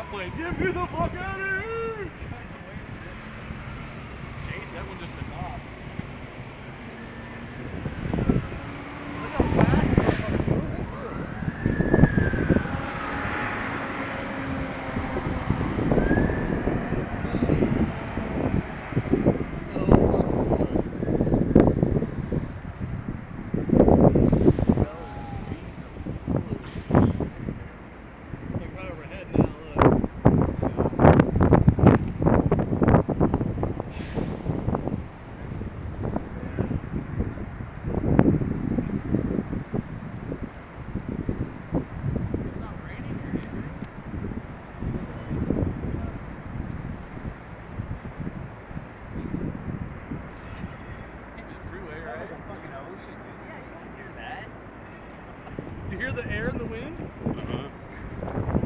that plane. Get me the fuck out of here! Chase, that one just took off. Look how fast this motherfucker's moving, You hear the air and the wind? Uh-huh.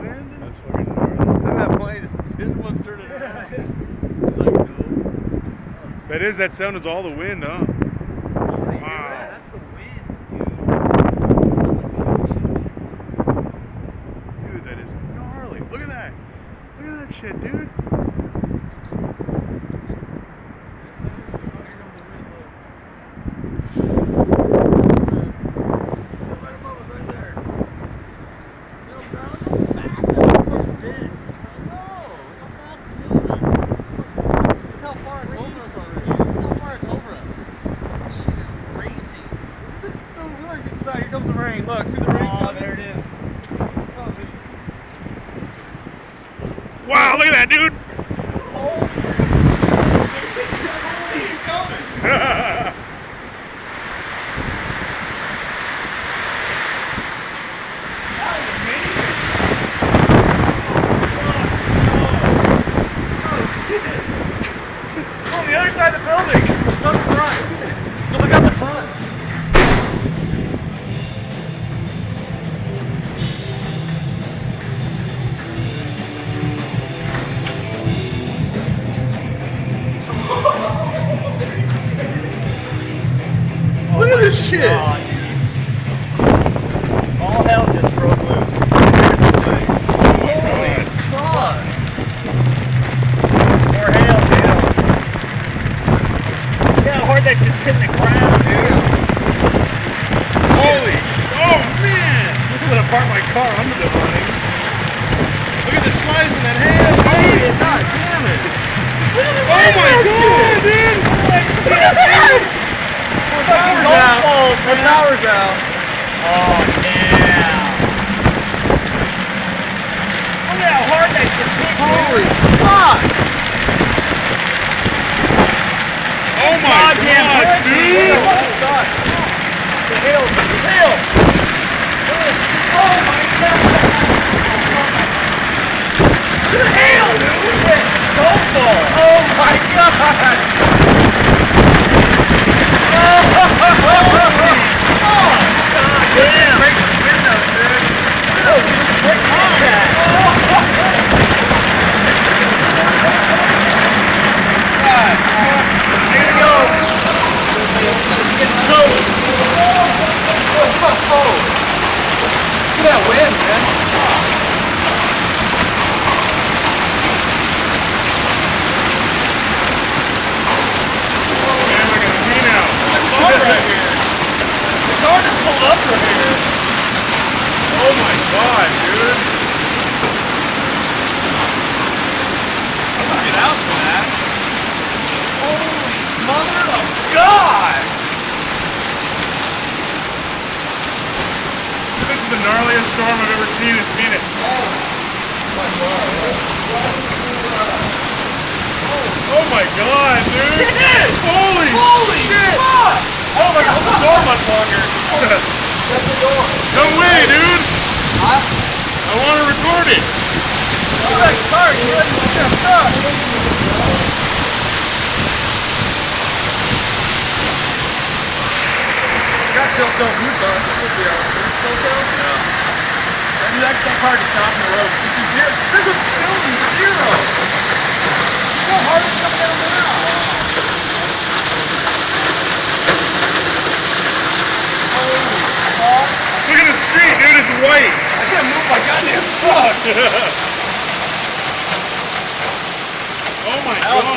Wind? That's fucking gnarly. Then that plane just hit one turn it around. It's like, no. That sound is all the wind, huh? Wow. That's the wind, dude. Dude, that is gnarly. Look at that. Look at that shit, dude. Here comes the rain. Look, see the rain? Oh, there it is. Wow, look at that, dude. He's coming. That was amazing. Oh, shit. On the other side of the building. Not the front. So look out the front. Look at this shit! God, all hell just broke loose. Holy fuck! More hail, dude. Look how hard that shit's hitting the ground, dude. Holy. Oh, man. This is gonna park my car under the running. Look at the size of that hand. Holy god damn it! Look at the Oh, my God, dude. Holy shit! Our power's out. Our power's out. Oh, yeah. Look at how hard that shit's hitting. Holy fuck! Oh, my Goddamn God, good, dude. What the fuck? The hill, the hill. Look at this. Oh, my God. The hail, dude. Golf ball. Oh my god! Damn. Break some windows, dude. Break contact. God. Here you go. It's so. Look at that wind, man. Man, look at me now. Car right here. The car just pulled up right here. Oh, my God, dude. I'm gonna get out for that. Holy mother of God! This is the gnarliest storm I've ever seen in Phoenix. Oh my God, dude! It is! Holy shit! Fuck! Oh my god, hold the door much longer. Shut the door. No way, dude! Huh? I want to record it. Look, sorry, dude. It's gonna suck. Got still don't move though. It's supposed to be out. Still still? Yeah. Dude, that car just stopped in the road. This is building zero. Look how hard it's coming down now. Holy fuck. Look at the street, dude. It's white. I can't move my goddamn truck.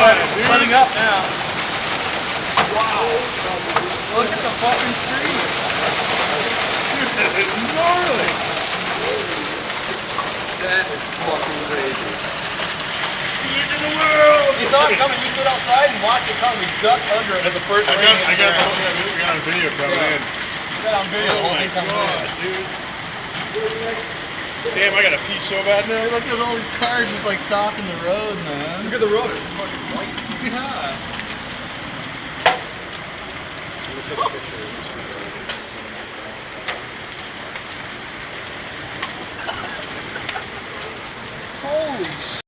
letting up now. Wow. Look at the fucking street. It's gnarly. That is fucking crazy. The end of the world. You saw it coming. We stood outside and watched it come. We ducked under it at the first I rain. got on video coming in. Got on video. Oh my god, dude. Damn, I gotta pee so bad now. Look at all these cars just like stopping the road, man. Look at the road. It's fucking white. Yeah. Let's take a picture.